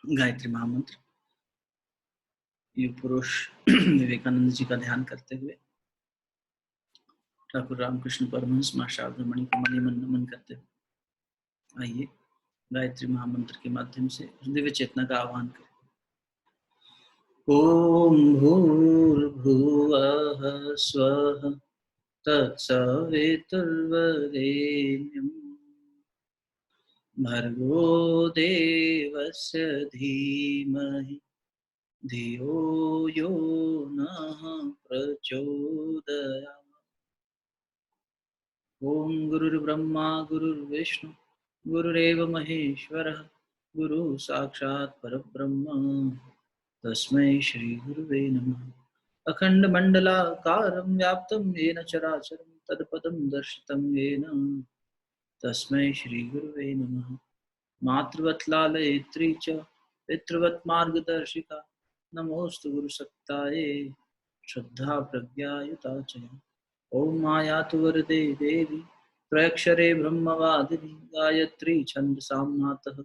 गायत्री महामंत्र युग पुरुष विवेकानंद जी का ध्यान करते हुए ठाकुर रामकृष्ण परमहंस मां शारदामणि को मणि मन नमन करते हुए आइए गायत्री महामंत्र के माध्यम से दिव्य चेतना का आह्वान करें। ओम भूर्भुवः स्वः तत्सवितुर्वरेण्यं भर्गो देवस्य धीमहि धियो यो नः प्रचोदयात्। ओम गुरुर्ब्रह्मा गुरुर्विष्णु गुरुरेव महेश्वरः गुरु साक्षात् परब्रह्म तस्मै श्री गुरुवे नमः। अखण्डमण्डलाकारं व्याप्तं येन चराचरं तत्पदं दर्शितं येन तस्मै श्री गुरुवे नमः। मातृवत् लालयित्री च पितृवत् मार्गदर्शिका नमोस्तु गुरुसत्ताये श्रद्धा प्रज्ञायुता च। ॐ मायातु वरदे देवी त्र्यक्षरे ब्रह्मवादिनी गायत्री छन्दसां मातः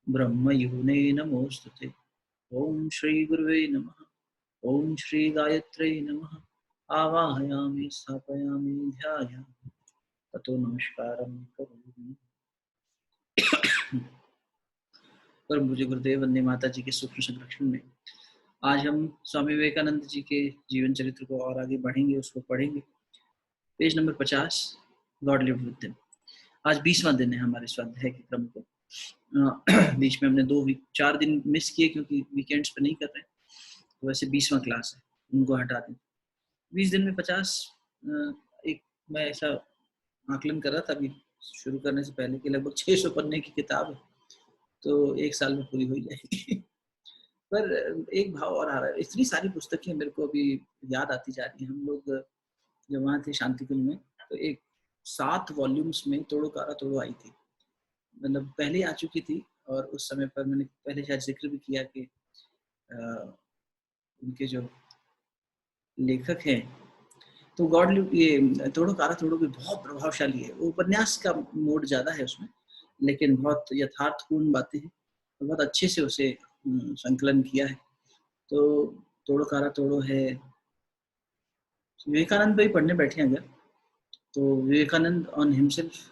ब्रह्मयुने नमोस्तुते। ओम श्री गुरुवे नमः। ओम श्री गायत्र्यै नमः। आवाहयामि स्थापयामि ध्यायामि ततो नमस्कारं करोमि। परम पूज्य गुरुदेव वंदे माता जी के सूक्ष्म संरक्षण में आज हम स्वामी विवेकानंद जी के जीवन चरित्र को और आगे बढ़ेंगे, उसको पढ़ेंगे। Page number 50 God lived with them. आज 20वां दिन है हमारे स्वाध्याय के क्रम को। बीच में हमने 4 दिन मिस किए क्योंकि वीकेंड्स पे नहीं कर रहे, तो वैसे 20वां क्लास है, उनको हटा दें। 20 दिन में 50 एक मैं ऐसा आकलन कर रहा था अभी शुरू करने से पहले कि लगभग 600 पन्ने की किताब है, तो एक साल में पूरी हो जाएगी। पर एक भाव और आ रहा है, इतनी सारी पुस्तकें मेरे को अभी याद आती जा रही हैं। हम लोग जब वहाँ थे शांतिकुंज में, तो एक 7 वॉल्यूम्स में तोड़ो कारा तोड़ो आई थी, मतलब पहले आ चुकी थी। और उस समय पर मैंने पहले शायद जिक्र भी किया कि उनके जो लेखक हैं, तो गॉड लिव्ड, ये तोड़ो कारा तोड़ो भी बहुत प्रभावशाली है। वो उपन्यास का मोड ज़्यादा है उसमें, लेकिन बहुत यथार्थपूर्ण बातें हैं, बहुत अच्छे से उसे संकलन किया है। तो तोड़ो कारा तोड़ो है, विवेकानंद पे ही पढ़ने बैठे अगर, तो विवेकानंद ऑन हिमसेल्फ,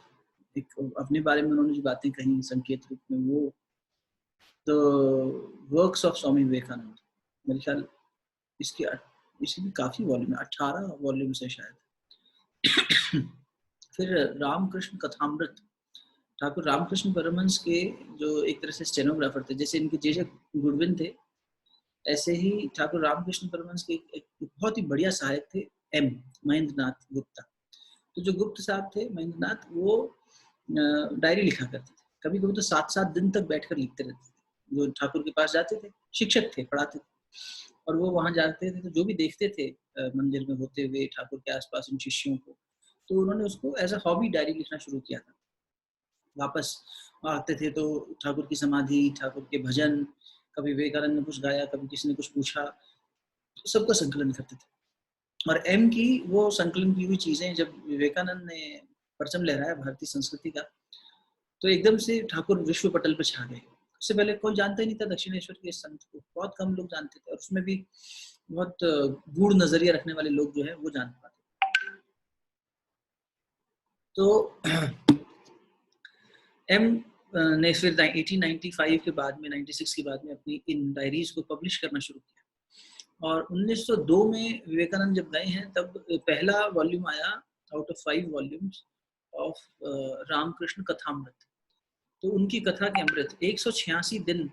एक अपने बारे में उन्होंने जो बातें कही संकेत रूप में, वो the works of Swami Vivekananda, मेरे ख्याल इसकी भी काफ़ी वॉल्यूम है, 18 वॉल्यूम है शायद। फिर रामकृष्ण कथामृत, ठाकुर रामकृष्ण परमहंस के जो एक तरह से स्टेनोग्राफर थे, जैसे इनके जे गुडविन थे, ऐसे ही ठाकुर रामकृष्ण परमहंस के एक बहुत ही बढ़िया सहायक थे एम महेंद्रनाथ गुप्ता। तो जो गुप्त साहब थे महेंद्रनाथ, वो डायरी लिखा करते थे, कभी कभी तो 7-7 दिन तक बैठकर लिखते रहते थे। जो ठाकुर के पास जाते थे, शिक्षक थे, पढ़ाते थे, और वो वहाँ जाते थे तो जो भी देखते थे मंदिर में होते हुए ठाकुर के आसपास इन शिष्यों को, तो उन्होंने उसको एज अ हॉबी डायरी लिखना शुरू किया था। वापस आते थे तो ठाकुर की समाधि, ठाकुर के भजन, कभी विवेकानंद ने कुछ गाया, कभी किसी ने कुछ पूछा, तो सबका संकलन करते थे। और एम की वो संकलन की हुई चीजें जब विवेकानंद ने परचम लहराया भारतीय संस्कृति का, तो एकदम से ठाकुर विश्व पटल पर छा गए। उससे पहले कोई जानता ही नहीं था दक्षिणेश्वर के संत को, बहुत कम लोग जानते थे, और उसमें भी बहुत गूढ़ नजरिया रखने वाले लोग जो है वो जान पाते। तो एम ने फिर 1895 के बाद में, 96 के बाद में अपनी इन डायरीज को पब्लिश करना शुरू किया। और 1902 में विवेकानंद जब गए हैं, तब पहला वॉल्यूम आया out of 5 volumes of Ramakrishna Kathamrita. तो उनकी कथा के अमृत 186 दिन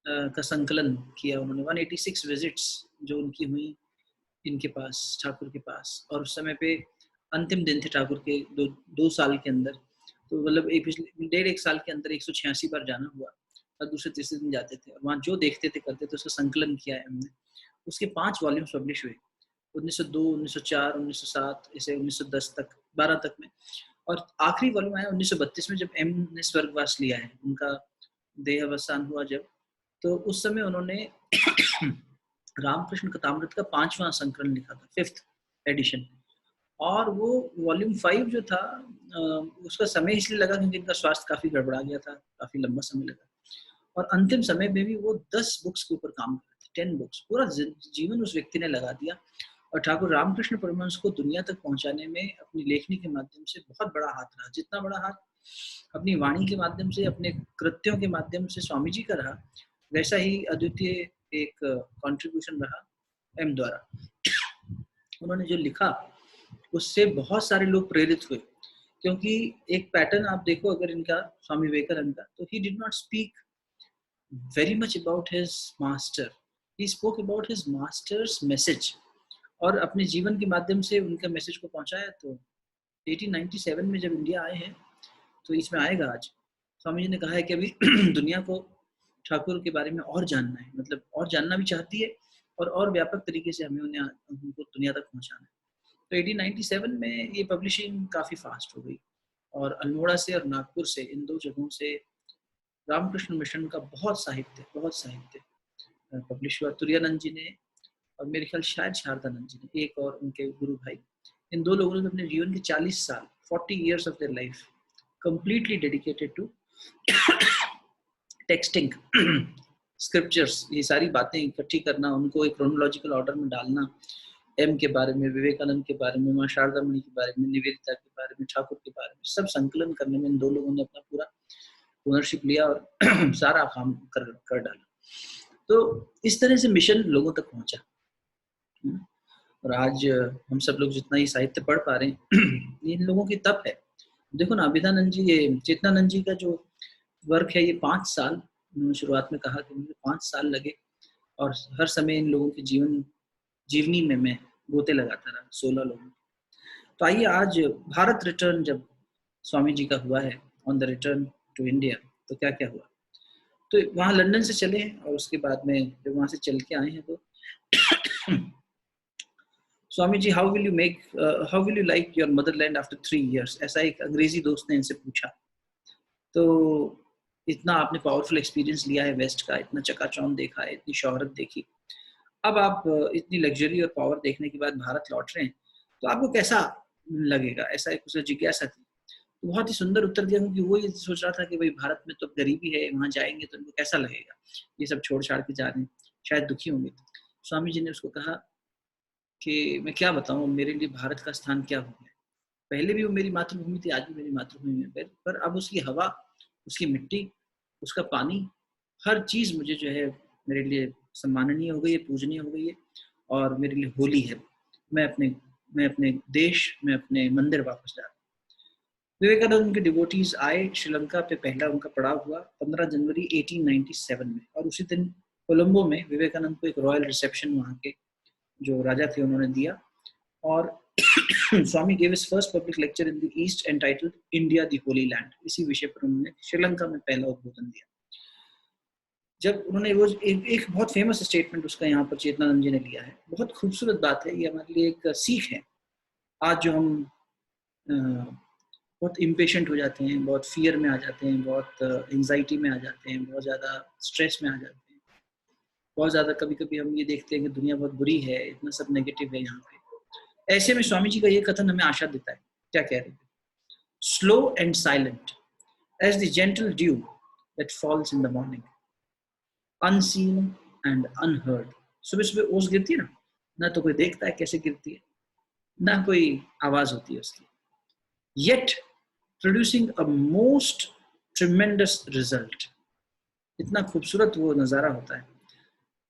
का संकलन किया उन्होंने, 186 विजिट्स जो उनकी हुई इनके पास, ठाकुर के पास। और उस समय पे अंतिम दिन थे ठाकुर के 2 साल के अंदर, तो मतलब पिछले 1.5 साल के अंदर 186 बार जाना हुआ, और दूसरे तीसरे दिन जाते थे, और वहाँ जो देखते थे करते थे उसका संकलन किया है हमने। उसके 5 वॉल्यूम्स पब्लिश हुए 1902, 1904, 1907, ऐसे 1910 तक, 12 तक में। और आखिरी वॉल्यूम आया 1932 में, जब एम ने स्वर्गवास लिया है, उनका देह अवसान हुआ जब, तो उस समय उन्होंने रामकृष्ण कथामृत का 5वां संकलन लिखा था, 5th एडिशन। और वो वॉल्यूम 5 जो था, उसका समय इसलिए लगा क्योंकि इनका स्वास्थ्य काफी गड़बड़ा गया था, काफी लंबा समय लगा। और अंतिम समय में भी वो 10 बुक्स के ऊपर काम कर रहे थे, 10 बुक्स। पूरा जीवन उस व्यक्ति ने लगा दिया और ठाकुर रामकृष्ण परमहंस को दुनिया तक पहुंचाने में अपनी लेखनी के माध्यम से बहुत बड़ा हाथ रहा। जितना बड़ा हाथ अपनी वाणी के माध्यम से, अपने कृत्यों के माध्यम से स्वामी जी का रहा, वैसा ही अद्वितीय एक कंट्रीब्यूशन रहा एम द्वारा। उन्होंने जो लिखा उससे बहुत सारे लोग प्रेरित हुए, क्योंकि एक पैटर्न आप देखो अगर इनका, स्वामी विवेकानंद का, तो he did not speak very much about his master, he spoke about his masters message, और अपने जीवन के माध्यम से उनके मैसेज को पहुंचाया। तो 1897 में जब इंडिया आए हैं, तो इसमें आएगा आज, स्वामी जी ने कहा है कि अभी दुनिया को ठाकुर के बारे में और जानना है, मतलब और जानना भी चाहती है और व्यापक तरीके से हमें उनको दुनिया तक पहुंचाना है। तो 1897 में ये पब्लिशिंग काफ़ी फास्ट हो गई, और अल्मोड़ा से और नागपुर से, इन 2 जगहों से रामकृष्ण मिशन का बहुत साहित्य पब्लिश हुआ। तुरानंद जी ने, और मेरे ख्याल शायद शारदानंद जी ने, एक और उनके गुरु भाई, इन 2 लोगों ने अपने जीवन के 40 साल, 40 years of their life completely dedicated to texting scriptures, ये सारी बातें इकट्ठी करना, उनको एक क्रोनोलॉजिकल ऑर्डर में डालना, एम के बारे में, विवेकानंद के बारे में, माँ शारदा मणि के बारे में, निवेदिता के बारे में, ठाकुर के बारे में, सब संकलन करने में इन 2 लोगों ने अपना पूरा ओनरशिप लिया और सारा काम कर डाला। तो इस तरह से मिशन लोगों तक पहुंचा, और आज हम सब लोग जितना ही साहित्य पढ़ पा रहे हैं इन लोगों की तप है। देखो ना, अभिधानंद जी, ये चेतनानंद जी का जो वर्क है, ये 5 साल, उन्होंने शुरुआत में कहा कि मुझे 5 साल लगे, और हर समय इन लोगों के जीवनी में मैं गोते लगाता रहा, 16 लोगों। तो आइए आज भारत रिटर्न जब स्वामी जी का हुआ है, on the return to India, तो क्या क्या हुआ। तो वहाँ लंदन से चले हैं, और उसके बाद में जब वहाँ से चल के आए हैं, तो Swami ji, how will you like your motherland after 3 years, ऐसा एक अंग्रेजी दोस्त ने इनसे पूछा। तो इतना आपने पावरफुल एक्सपीरियंस लिया है वेस्ट का, इतना चकाचौंध देखा है, इतनी शोहरत देखी, अब आप इतनी लग्जरी और पावर देखने के बाद भारत लौट रहे हैं, तो आपको कैसा लगेगा, ऐसा एक उसे जिज्ञासा थी। तो बहुत ही सुंदर उत्तर दिया, क्योंकि वो ये सोच रहा था कि भाई भारत में तो गरीबी है, वहाँ जाएंगे तो उनको कैसा लगेगा, ये सब छोड़ छाड़ के जा रहे हैं, शायद दुखी होंगे। स्वामी जी ने उसको कहा कि मैं क्या बताऊँ, मेरे लिए भारत का स्थान क्या हो गया, पहले भी वो मेरी मातृभूमि थी, आज भी मेरी मातृभूमि है, पर अब उसकी हवा, उसकी मिट्टी, उसका पानी, हर चीज़ मुझे जो है मेरे लिए सम्माननीय हो गई है, पूजनीय हो गई है, और मेरे लिए होली है। मैं अपने देश में अपने मंदिर वापस जा रहा हूँ। विवेकानंद के डिवोटीज आए श्रीलंका पे, पहला उनका पड़ाव हुआ 15 जनवरी 1897 में, और उसी दिन कोलंबो में विवेकानंद को एक रॉयल रिसेप्शन वहाँ के जो राजा थे उन्होंने दिया, और स्वामी gave his first public lecture in the East entitled India the Holy Land, इसी विषय पर उन्होंने श्रीलंका में पहला उद्बोधन दिया। जब उन्होंने वो एक बहुत फेमस स्टेटमेंट उसका यहाँ पर चेतनानंद जी ने लिया है, बहुत खूबसूरत बात है, ये हमारे लिए एक सीख है। आज जो हम बहुत इम्पेशेंट हो जाते हैं, बहुत फियर में आ जाते हैं, बहुत एंजाइटी में आ जाते हैं, बहुत ज़्यादा स्ट्रेस में आ जाते हैं, बहुत ज़्यादा कभी कभी हम ये देखते हैं कि दुनिया बहुत बुरी है, इतना सब नेगेटिव है यहाँ पे। ऐसे में स्वामी जी का ये कथन हमें आशा देता है। क्या कह रहे हैं? Slow and silent as the gentle dew that falls in the morning, unseen and unheard. सुबह सुबह ओस गिरती है ना तो कोई देखता है कैसे गिरती है, ना कोई आवाज होती है उसकी, yet producing a most tremendous result, इतना खूबसूरत वो नज़ारा होता है,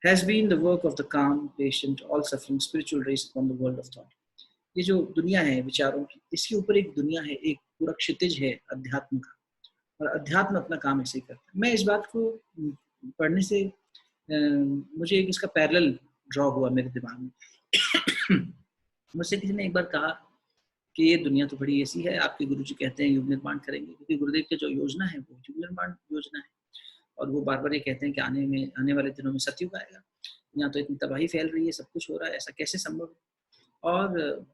has been the work of the calm, patient, all suffering spiritual race upon the world of thought। ये जो दुनिया है विचारों की, इसके ऊपर एक दुनिया है, एक पूरा क्षितिज है अध्यात्म का, और अध्यात्म अपना काम ऐसे ही करता है। मैं इस बात को पढ़ने से मुझे एक इसका पैरेलल ड्रॉ हुआ मेरे दिमाग में। मुझसे किसी ने एक बार कहा कि ये दुनिया तो बड़ी ऐसी है, आपके गुरुजी कहते हैं युग निर्माण करेंगे, क्योंकि गुरुदेव की जो योजना है वो युग निर्माण योजना है, और वो बार बार ये कहते हैं कि आने वाले दिनों में सतयुग आएगा, यहाँ तो इतनी तबाही फैल रही है, सब कुछ हो रहा है, ऐसा कैसे संभव है। और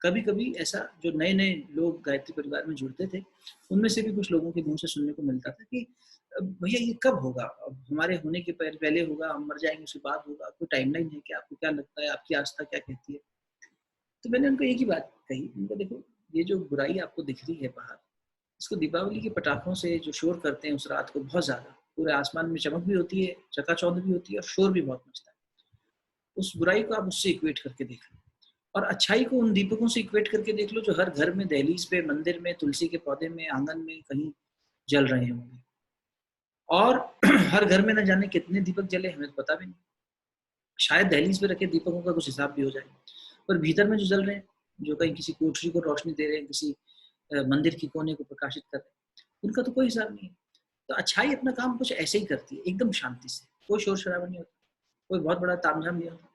कभी कभी ऐसा जो नए नए लोग गायत्री परिवार में जुड़ते थे, उनमें से भी कुछ लोगों के मुंह से सुनने को मिलता था कि भैया ये कब होगा, अब हमारे होने के पहले होगा, हम मर जाएंगे उसके बाद होगा, कोई टाइमलाइन है क्या, आपको क्या लगता है, आपकी आस्था क्या कहती है। तो मैंने उनको एक ही बात कही, उनको देखो, ये जो बुराई आपको दिख रही है बाहर, इसको दीपावली के पटाखों से जो शोर करते हैं उस रात को बहुत ज़्यादा, पूरे आसमान में चमक भी होती है, चकाचौंध भी होती है और शोर भी बहुत मचता है। उस बुराई को आप उससे इक्वेट करके देख लो और अच्छाई को उन दीपकों से इक्वेट करके देख लो जो हर घर में, दहलीज पे, मंदिर में, तुलसी के पौधे में, आंगन में कहीं जल रहे होंगे। और हर घर में न जाने कितने दीपक जले, हमें तो पता भी नहीं। शायद दहलीज पे रखे दीपकों का कुछ हिसाब भी हो जाए, पर भीतर में जो जल रहे हैं, जो कहीं किसी कोठरी को रोशनी दे रहे हैं, किसी मंदिर के कोने को प्रकाशित कर रहे हैं, उनका तो कोई हिसाब नहीं है। तो अच्छाई अपना काम कुछ ऐसे ही करती है, एकदम शांति से, कोई शोर शराबा नहीं होता, कोई बहुत बड़ा तामझाम नहीं होता,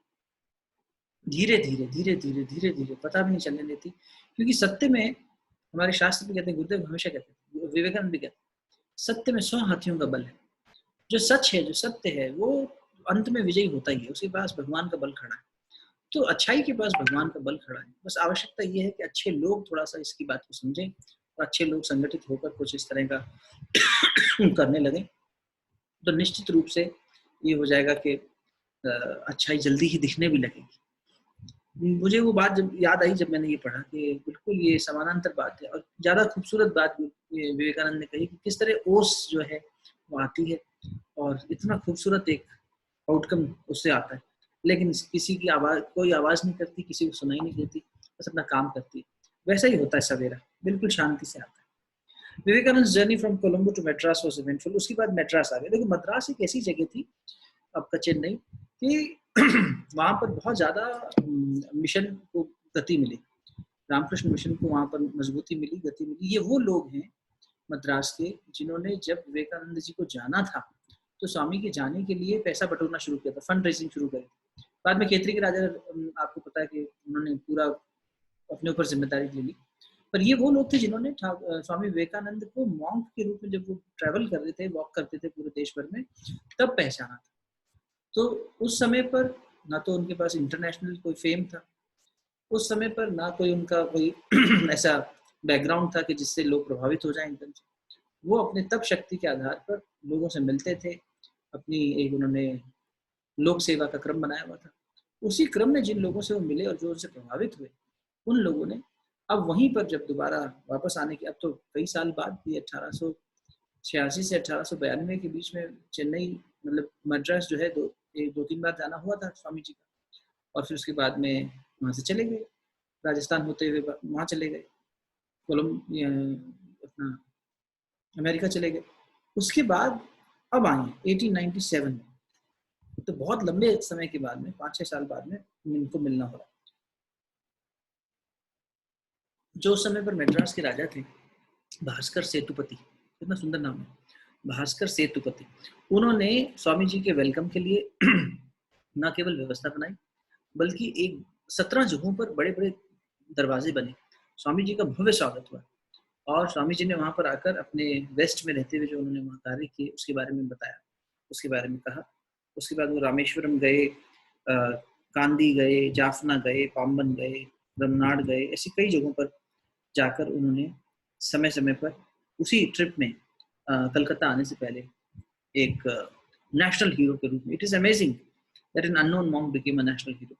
धीरे धीरे धीरे धीरे धीरे धीरे, पता भी नहीं चलने देती। क्योंकि सत्य में, हमारे शास्त्र भी कहते हैं, गुरुदेव हमेशा कहते हैं, विवेकानंद भी कहते हैं, सत्य में 100 हाथियों का बल है। जो सच है, जो सत्य है, वो अंत में विजयी होता ही है, उसके पास भगवान का बल खड़ा है। तो अच्छाई के पास भगवान का बल खड़ा है। बस आवश्यकता ये है कि अच्छे लोग थोड़ा सा इसकी बात को समझें और अच्छे लोग संगठित होकर कुछ इस तरह का करने लगे, तो निश्चित रूप से ये हो जाएगा कि अच्छाई जल्दी ही दिखने भी लगेगी। मुझे वो बात जब याद आई जब मैंने ये पढ़ा कि बिल्कुल ये समानांतर बात है और ज़्यादा खूबसूरत बात विवेकानंद ने कही कि किस तरह ओस जो है वो आती है और इतना खूबसूरत एक आउटकम उससे आता है, लेकिन किसी की आवाज़, कोई आवाज़ नहीं करती, किसी को सुनाई नहीं देती, बस अपना काम करती है। वैसा ही होता है सवेरा, बिल्कुल शांति से आता है। Vivekananda journey from Colombo to Madras was eventful. उसके बाद मद्रास आ गए। देखो मद्रास एक ऐसी जगह थी, आपका चेन्नई, कि वहाँ पर बहुत ज़्यादा मिशन को गति मिली, रामकृष्ण मिशन को वहाँ पर मजबूती मिली, गति मिली। ये वो लोग हैं मद्रास के जिन्होंने जब विवेकानंद जी को जाना था तो स्वामी के जाने के लिए पैसा बटोरना शुरू किया था, फंड रेजिंग शुरू करी। बाद में खेतरी के राजा, आपको पता है कि उन्होंने पूरा अपने ऊपर जिम्मेदारी ले ली। पर ये वो लोग थे जिन्होंने स्वामी विवेकानंद को मॉन्क के रूप में, जब वो ट्रैवल कर रहे थे, वॉक करते थे पूरे देश भर में, तब पहचाना था। तो उस समय पर ना तो उनके पास इंटरनेशनल कोई फेम था, उस समय पर ना कोई उनका कोई ऐसा बैकग्राउंड था कि जिससे लोग प्रभावित हो जाएं एकदम से। वो अपने तप शक्ति के आधार पर लोगों से मिलते थे, अपनी एक उन्होंने लोक सेवा का क्रम बनाया हुआ था। उसी क्रम में जिन लोगों से वो मिले और जो उनसे प्रभावित हुए, उन लोगों ने अब वहीं पर जब दोबारा वापस आने की, अब तो कई साल बाद भी, 1886 से 1892 के बीच में चेन्नई, मतलब मद्रास जो है, दो तीन बार जाना हुआ था स्वामी जी का। और फिर उसके बाद में वहाँ से चले गए, राजस्थान होते हुए वहाँ चले गए, अपना अमेरिका चले गए। उसके बाद अब आए 1897 में, तो बहुत लंबे समय के बाद में, 5-6 साल बाद में इनको मिलना हो रहा। जो उस समय पर मद्रास के राजा थे, भास्कर सेतुपति, कितना सुंदर नाम है, भास्कर सेतुपति, उन्होंने स्वामी जी के वेलकम के लिए न केवल व्यवस्था बनाई, बल्कि 17 जगहों पर बड़े बड़े दरवाजे बने। स्वामी जी का भव्य स्वागत हुआ और स्वामी जी ने वहाँ पर आकर अपने वेस्ट में रहते हुए जो उन्होंने वहाँ कार्य किए उसके बारे में बताया, उसके बारे में कहा। उसके बाद वो रामेश्वरम गए, कांदी गए, जाफना गए, पाम्बन गए, रमनाड गए, ऐसी कई जगहों पर जाकर उन्होंने समय समय पर उसी ट्रिप में कलकत्ता आने से पहले एक नेशनल हीरो के रूप में, it is amazing that an unknown monk became a national hero.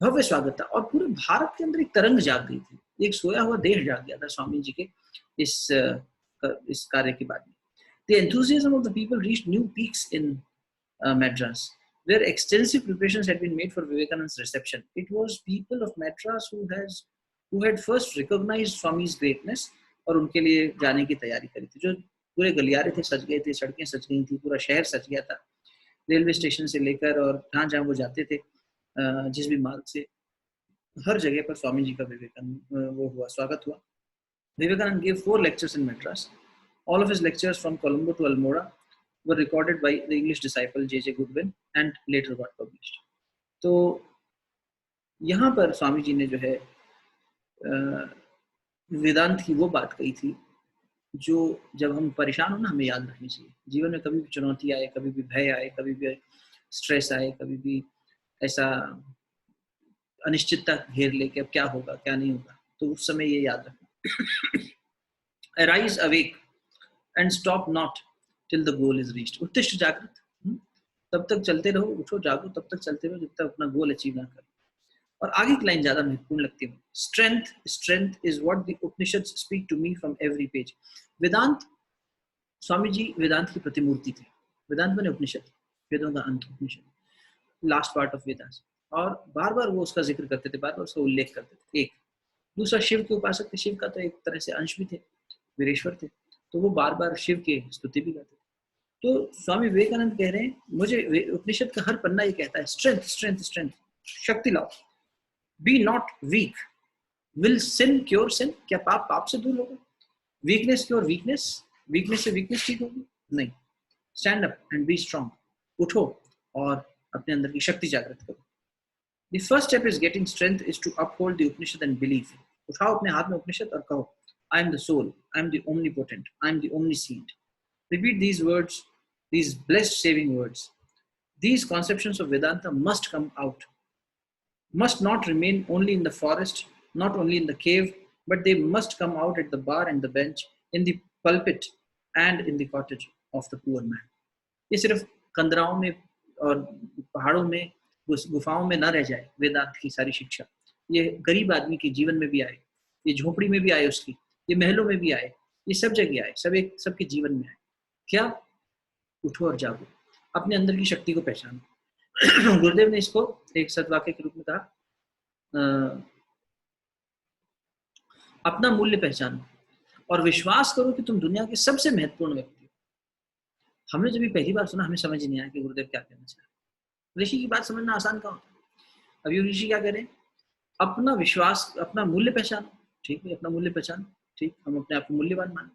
भव्य स्वागत था और पूरे भारत के अंदर एक तरंग जाग गई थी, एक सोया हुआ देश जाग गया था स्वामी जी के इस कार्य के बाद में। The enthusiasm of the people reached new peaks in Madras, where extensive preparations had been made for Vivekananda's reception. It was people of Madras who had first recognized Swami's greatness और उनके लिए जाने की तैयारी करी थी। जो पूरे गलियारे थे सज गए थे, सड़कें सज गई थी, पूरा शहर सज गया था, रेलवे स्टेशन से लेकर और जहाँ जहाँ वो जाते थे, जिस भी मार्ग से, हर जगह पर स्वामी जी का विवेकानंद वो हुआ, स्वागत हुआ। Vivekananda gave 4 lectures in Madras. All of his lectures from Colombo to Almora were recorded by the English disciple J.J. Goodwin and later got published. तो यहाँ पर स्वामी जी ने जो है वेदांत की वो बात कही थी जो जब हम परेशान हो ना, हमें याद रखनी चाहिए। जीवन में कभी भी चुनौती आए, कभी भी भय आए, कभी भी स्ट्रेस आए, कभी भी ऐसा अनिश्चितता घेर ले कि अब क्या होगा क्या नहीं होगा, तो उस समय ये याद रखना, arise awake and stop not till the goal is reached. उत्तिष्ठ जागृत, तब तक चलते रहो, उठो जागो, तब तक चलते रहो जब तक अपना गोल अचीव ना करो। और आगे की लाइन ज्यादा महत्वपूर्ण लगती है, strength is what the Upanishads speak to me from every page. वेदांत स्वामी जी वेदांत की प्रतिमूर्ति थे। वेदांत माने उपनिषद, वेदों का अंत उपनिषद, लास्ट पार्ट ऑफ वेदास। और बार बार वो उसका जिक्र करते थे, बार बार उसका उल्लेख करते थे। एक दूसरा, शिव के उपासक थे, शिव का तो एक तरह से अंश भी थे, वीरेश्वर थे, तो वो बार बार शिव की स्तुति भी करते थे। तो स्वामी विवेकानंद कह रहे हैं, मुझे उपनिषद का हर पन्ना ये कहता है, स्ट्रेंथ स्ट्रेंथ स्ट्रेंथ, शक्ति लाओ, be not weak, will sin cure sin, क्या पाप पाप से दूर होगा? वीकनेस क्योर वीकनेस, वीकनेस से वीकनेस ठीक होगी? नहीं। Stand up and be strong, उठो और अपने अंदर की शक्ति जागृत करो। The first step is getting strength is to uphold the Upanishad and believe. उठाओ अपने हाथ में उपनिषद और कहो, I am the soul, I am the omnipotent, I am the omniscient. Repeat these words, these blessed saving words. These conceptions of Vedanta must come out, must not remain only in the forest, not only in the cave, but they must come out at the bar and the bench, in the pulpit and in the cottage of the poor man. ये सिर्फ कंदराओं में और पहाड़ों में, गुफाओं में ना रह जाए वेदांत की सारी शिक्षा, ये गरीब आदमी के जीवन में भी आए, ये झोपड़ी में भी आए उसकी, ये महलों में भी आए, ये सब जगह आए, सबके जीवन में आए। क्या? उठो और जागो, अपने अंदर की शक्ति को पहचानो। गुरुदेव ने इसको एक सदवाक्य के रूप में कहा, अपना मूल्य पहचानो और विश्वास करो कि तुम दुनिया के सबसे महत्वपूर्ण व्यक्ति हो। हमने जब ये पहली बार सुना, हमें समझ ही नहीं आया कि गुरुदेव क्या कहना चाह रहे हैं। ऋषि की बात समझना आसान कहाँ होता है? अब ये ऋषि क्या कह रहे हैं? अपना विश्वास, अपना मूल्य पहचानो, ठीक है, अपना मूल्य पहचानो, ठीक, हम अपने आप को मूल्यवान मानो,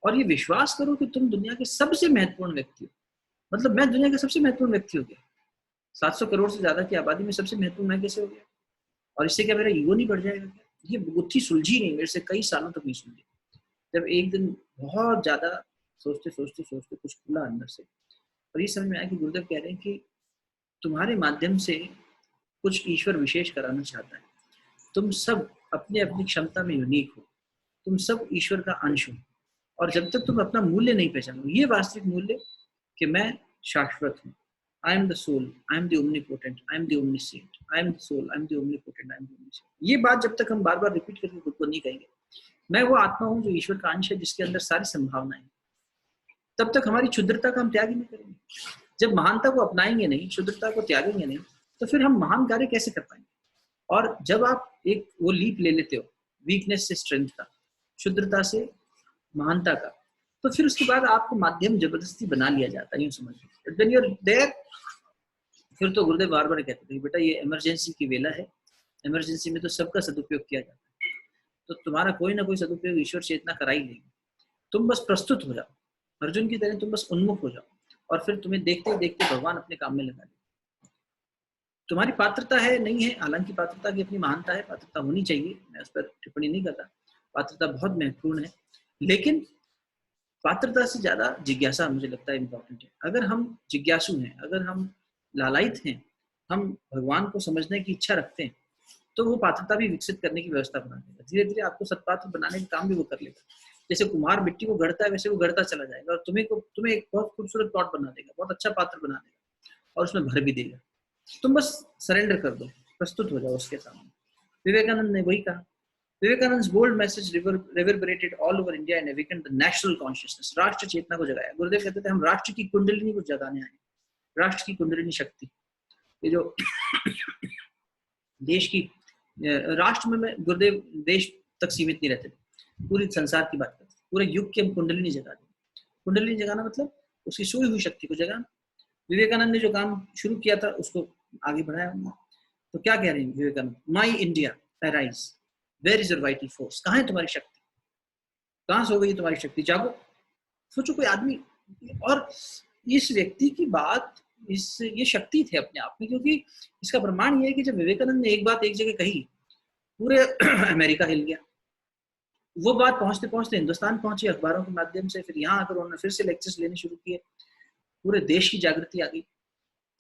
और ये विश्वास करो कि तुम दुनिया के सबसे महत्वपूर्ण व्यक्ति हो। मतलब मैं दुनिया का सबसे महत्वपूर्ण व्यक्ति हो गया, 700 करोड़ से ज्यादा की आबादी में सबसे महत्वपूर्ण मैं कैसे हो गया? और इससे क्या मेरा ईगो नहीं बढ़ जाएगा क्या? ये गुत्थी सुलझी नहीं, मेरे से कई सालों तक नहीं सुलझी। जब एक दिन बहुत ज्यादा सोचते सोचते सोचते कुछ खुला अंदर से, और ये समझ में आया कि गुरुदेव कह रहे हैं कि तुम्हारे माध्यम से कुछ ईश्वर विशेष कराना चाहता है। तुम सब अपने अपनी क्षमता में यूनिक हो, तुम सब ईश्वर का अंश हो, और जब तक तुम अपना मूल्य नहीं पहचानो, ये वास्तविक मूल्य कि मैं शाश्वत हूँ, I am the soul, I am the omnipotent, I am the omniscient, I am the soul, I am the omnipotent, I am the omniscient, ये बात जब तक हम बार बार रिपीट करके खुद को नहीं कहेंगे, मैं वो आत्मा हूँ जो ईश्वर का अंश है, जिसके अंदर सारी संभावनाएं, तब तक हमारी क्षुद्रता का हम त्याग ही नहीं करेंगे। जब महानता को अपनाएंगे नहीं, क्षुद्रता को त्यागेंगे नहीं, तो फिर हम महान कार्य कैसे कर पाएंगे? और जब आप एक वो लीप ले लेते हो, वीकनेस से स्ट्रेंथ का, क्षुद्रता से महानता का, तो फिर उसके बाद आपको माध्यम जबरदस्ती बना लिया जाता है, यूं समझिए। When you're there, फिर तो गुरुदेव बार बार कहते थे, बेटा ये इमरजेंसी की वेला है, इमरजेंसी में तो सबका सदुपयोग किया जाता है, तो तुम्हारा कोई ना कोई सदुपयोग ईश्वर चेतना करा ही लेगी। तुम बस प्रस्तुत हो जाओ, अर्जुन की तरह तुम बस उन्मुख हो जाओ, और फिर तुम्हें देखते देखते भगवान अपने काम में लगा देगा। तुम्हारी पात्रता है नहीं है, हालांकि पात्रता की अपनी महानता है, पात्रता होनी चाहिए, मैं उस पर टिप्पणी नहीं करता, पात्रता बहुत महत्वपूर्ण है, लेकिन पात्रता से ज्यादा जिज्ञासा मुझे लगता है इम्पोर्टेंट है। अगर हम जिज्ञासु हैं, अगर हम लालायित हैं, हम भगवान को समझने की इच्छा रखते हैं, तो वो पात्रता भी विकसित करने की व्यवस्था बना देगा। धीरे धीरे आपको सत्पात्र बनाने का काम भी वो कर लेगा। जैसे कुम्हार मिट्टी को गढ़ता है, वैसे वो गढ़ता चला जाएगा, और तुम्हें एक बहुत खूबसूरत पॉट बना देगा, बहुत अच्छा पात्र बना देगा, और उसमें भर भी देगा। तुम बस सरेंडर कर दो, प्रस्तुत हो जाओ उसके सामने। विवेकानंद ने वही कहा। Vivekanand's bold message reverberated all over India and awakened the national consciousness. राष्ट्र चेतना को जगाया। गुरुदेव कहते थे, हम राष्ट्र की कुंडलिनी को जगाने आए, राष्ट्र की कुंडलिनी शक्ति। ये जो देश की, राष्ट्र में गुरुदेव देश तक सीमित नहीं रहते थे, पूरी संसार की बात करते, पूरे युग की हम कुंडलिनी जगा दें। कुंडलिनी जगाना मतलब उसकी सोई हुई शक्ति को जगाना। विवेकानंद ने जो काम शुरू किया था उसको आगे बढ़ाया उन्होंने। तो क्या कह रहे हैं Vivekananda? My India arise, where is your vital force? कहाँ है तुम्हारी शक्ति? कहाँ सो गई तुम्हारी शक्ति? जागो। सोचो कोई आदमी, और इस व्यक्ति की बात, ये शक्ति थे अपने आप में, क्योंकि इसका प्रमाण ये है कि जब विवेकानंद ने एक बात एक जगह कही, पूरे अमेरिका हिल गया। वो बात पहुंचते पहुंचते हिंदुस्तान पहुंची अखबारों के माध्यम से, फिर यहाँ आकर उन्होंने फिर से लेक्चर्स लेने शुरू किए, पूरे देश की जागृति आ गई।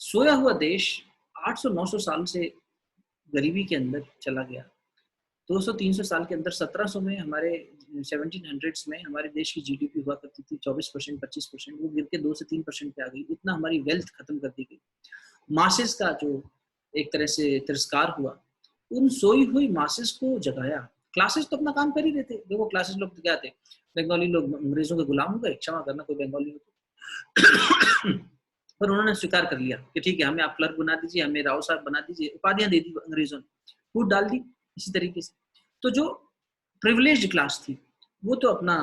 सोया हुआ देश 800-900 साल से गरीबी के अंदर चला गया। 200-300 साल के अंदर 1700 में हमारे 1700s में हमारे देश की जीडीपी हुआ करती थी 24%, 25%, वो गिर के 2 से 3% पे आ गई। इतना हमारी वेल्थ खत्म कर दी गई। मासेस का जो एक तरह से तिरस्कार हुआ, उन सोई हुई मासेस को जगाया। क्लासेस तो अपना काम कर ही रहे थे। देखो क्लासेस लोग क्या थे, बंगाली लोग अंग्रेजों के गुलाम हो गए, क्षमा करना कोई बंगाली हो तो। पर उन्होंने स्वीकार कर लिया कि ठीक है, हमें आप क्लर्क बना दीजिए, हमें राव साहब बना दीजिए, उपाधियां दे दी अंग्रेजों ने, फूट डाल दी इसी तरीके से। तो जो प्रिविलेज्ड क्लास थी वो तो अपना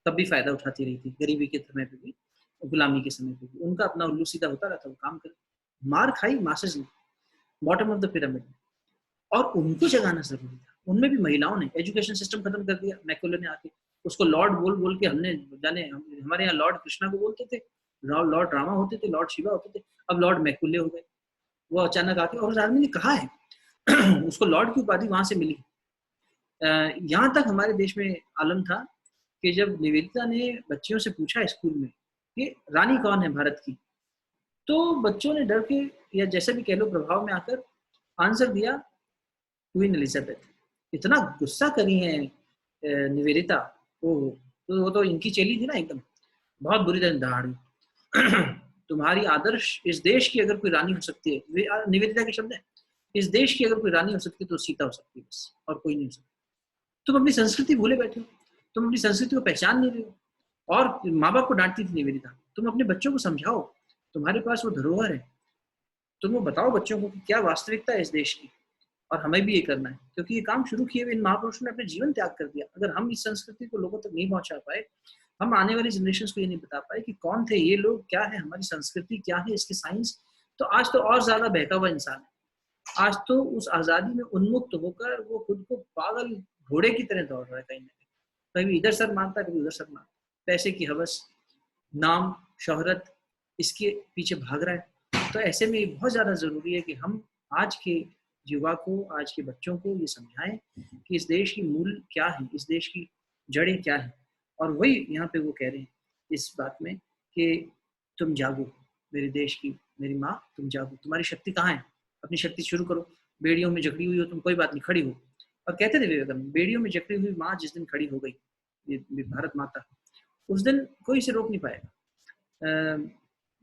तब भी फायदा उठाती रही थी, गरीबी के समय पे भी, गुलामी के समय पे भी उनका अपना उल्लू सीधा होता रहता, वो काम कर, मार खाई मासेस ने बॉटम ऑफ द पिरामिड में, और उनको जगाना जरूरी था। उनमें भी महिलाओं ने एजुकेशन सिस्टम खत्म कर दिया, मैकुले ने आके उसको लॉर्ड बोल बोल के, हमने जाने हमारे यहाँ लॉर्ड कृष्णा को बोलते थे, लॉर्ड रामा होते थे, लॉर्ड शिवा होते थे, अब लॉर्ड मैकुले हो गए। वो अचानक आके, और उस आदमी ने कहा है उसको लॉर्ड की उपाधि वहां से मिली। यहाँ तक हमारे देश में आलम था कि जब निवेदिता ने बच्चियों से पूछा स्कूल में कि रानी कौन है भारत की, तो बच्चों ने डर के या जैसे भी कह लो प्रभाव में आकर आंसर दिया क्वीन एलिजाबेथ। इतना गुस्सा करी है निवेदिता, तो वो तो इनकी चेली थी ना एकदम, बहुत बुरी तरह दहाड़ी। तुम्हारी आदर्श इस देश की अगर कोई रानी हो सकती है, निवेदिता के शब्द है, इस देश की अगर कोई रानी हो सकती है तो सीता हो सकती है बस, और कोई नहीं हो सकती। तुम अपनी संस्कृति भूले बैठे हो, तुम अपनी संस्कृति को पहचान नहीं रहे हो। और माँ बाप को डांटती थी निवेदिता, तुम अपने बच्चों को समझाओ, तुम्हारे पास वो धरोहर है, तुम वो बताओ बच्चों को कि क्या वास्तविकता है इस देश की, और हमें भी ये करना है, क्योंकि ये काम शुरू किए हुए इन महापुरुषों ने अपने जीवन त्याग कर दिया। अगर हम इस संस्कृति को लोगों तक नहीं पहुंचा पाए, हम आने वाली जनरेशन को ये नहीं बता पाए कि कौन थे ये लोग, क्या है हमारी संस्कृति, क्या है इसकी साइंस, तो आज तो और ज्यादा बहका हुआ इंसान है। आज तो उस आजादी में उन्मुक्त होकर वो खुद को पागल घोड़े की तरह दौड़ रहा है, कहीं ना कहीं, कभी इधर सर मारता है, कभी उधर सर मारता है, पैसे की हवस, नाम, शोहरत, इसके पीछे भाग रहा है। तो ऐसे में बहुत ज़्यादा ज़रूरी है कि हम आज के युवा को, आज के बच्चों को ये समझाएं कि इस देश की मूल क्या है, इस देश की जड़ें क्या है। और वही यहाँ पे वो कह रहे हैं इस बात में कि तुम जागो मेरे देश की, मेरी माँ तुम जागो, तुम्हारी शक्ति कहाँ है, अपनी शक्ति शुरू करो। बेड़ियों में जकड़ी हुई हो तुम, कोई बात नहीं, खड़ी हो। और कहते थे विवेकानंद, बेड़ियों में जकड़ी हुई माँ जिस दिन खड़ी हो गई, ये भारत माता, उस दिन कोई इसे रोक नहीं पाएगा।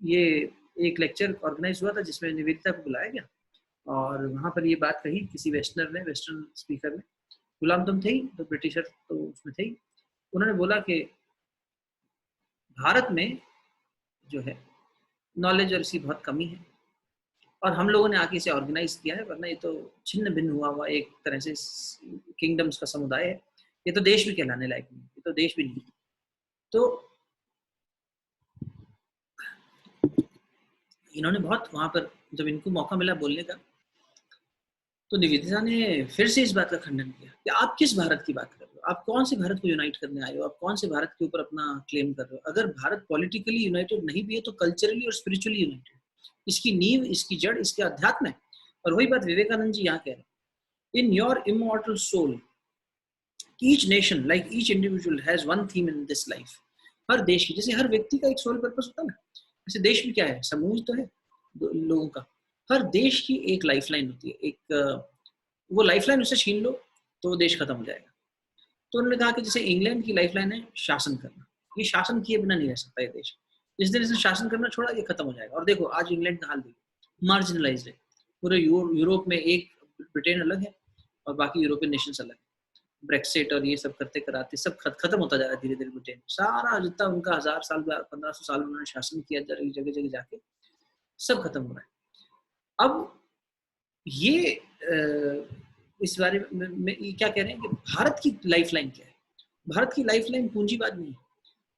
ये एक लेक्चर ऑर्गेनाइज हुआ था जिसमें निवेदिता को बुलाया गया, और वहाँ पर ये बात कही किसी वेस्टर्न स्पीकर ने, गुलाम तुम थे ही, तो ब्रिटिशर तो उसमें थे ही। उन्होंने बोला कि भारत में जो है नॉलेज और इसकी बहुत कमी है, और हम लोगों ने आके इसे ऑर्गेनाइज किया है, वरना ये तो छिन्न भिन्न हुआ एक तरह से किंगडम्स का समुदाय है, ये तो देश भी कहलाने लायक नहीं, ये तो देश भी नहीं। तो इन्होंने बहुत वहां पर जब इनको मौका मिला बोलने का, तो निवेदिता ने फिर से इस बात का खंडन किया कि आप किस भारत की बात कर रहे हो, आप कौन से भारत को यूनाइट करने आए हो, आप कौन से भारत के ऊपर अपना क्लेम कर रहे हो। अगर भारत पॉलिटिकली यूनाइटेड नहीं भी है तो कल्चरली और स्पिरिचुअली यूनाइटेड, इसकी नींव, इसकी जड़, इसके अध्यात्म है। और वही बात विवेकानंद जी यहाँ कह रहे हैं, in your immortal soul each nation like each individual has one theme in this life. हर देश की, जैसे हर व्यक्ति का एक सोल पर्पस होता है ना, जैसे देश भी क्या है, समूह तो है लोगों का, हर देश की एक लाइफलाइन होती है, एक वो लाइफलाइन उसे छीन लो तो देश खत्म हो जाएगा। तो उन्होंने कहा कि जैसे इंग्लैंड की लाइफलाइन है शासन करना, ये शासन किए बिना नहीं रह सकता ये देश, जिस दिन इसने शासन करना छोड़ा ये खत्म हो जाएगा। और देखो आज इंग्लैंड का हाल देखो, मार्जिनलाइज है, पूरे यूरोप में एक ब्रिटेन अलग है और बाकी यूरोपियन नेशंस अलग है। ब्रेक्सिट और ये सब करते कराते सब खत्म होता जा रहा है धीरे धीरे। ब्रिटेन सारा जितना उनका 1000 साल 1500 साल उन्होंने शासन किया जगह जगह जाके, सब खत्म हो रहा है। अब ये इस बारे में ये क्या कह रहे हैं कि भारत की लाइफलाइन क्या है। भारत की लाइफलाइन पूंजीवाद नहीं है,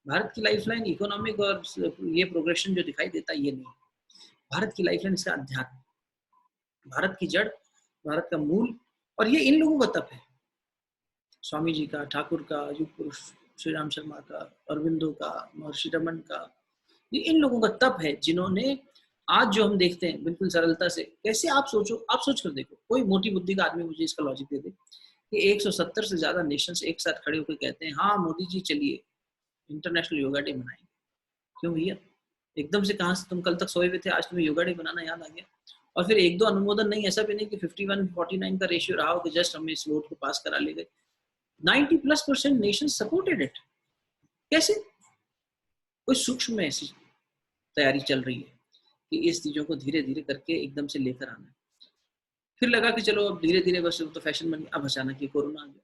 भारत की लाइफलाइन इकोनॉमिक और ये प्रोग्रेशन जो दिखाई देता है ये नहीं है। भारत की लाइफलाइन इसका अध्यात्म, भारत की जड़, भारत का मूल। और ये इन लोगों का तप है, स्वामी जी का, ठाकुर का, युग पुरुष श्री राम शर्मा का, अरविंदो का, महर्षि रमन का, ये इन लोगों का तप है जिन्होंने आज जो हम देखते हैं बिल्कुल सरलता से, कैसे आप सोचो, आप सोच कर देखो, कोई मोटी बुद्धि का आदमी मुझे इसका लॉजिक दे दे कि 170 से ज्यादा नेशंस एक साथ खड़े होकर कहते हैं हाँ मोदी जी चलिए इंटरनेशनल योगा डे मनाएंगे। क्यों भैया, एकदम से कहाँ से तुम कल तक सोए हुए थे, आज तुम्हें योगा डे बनाना याद आ गया। और फिर एक दो अनुमोदन नहीं, ऐसा भी नहीं कि 51-49 का रेशियो रहा हो कि जस्ट हमें इस वोट को पास करा ले गए। 90+% नेशन सपोर्टेड इट। कैसे? कोई सूक्ष्म में ऐसी तैयारी चल रही है कि इस चीजों को धीरे धीरे करके एकदम से लेकर आना है। फिर लगा कि चलो अब धीरे धीरे बस तो फैशन बन गया, अब अचानक ये कोरोना आ गया।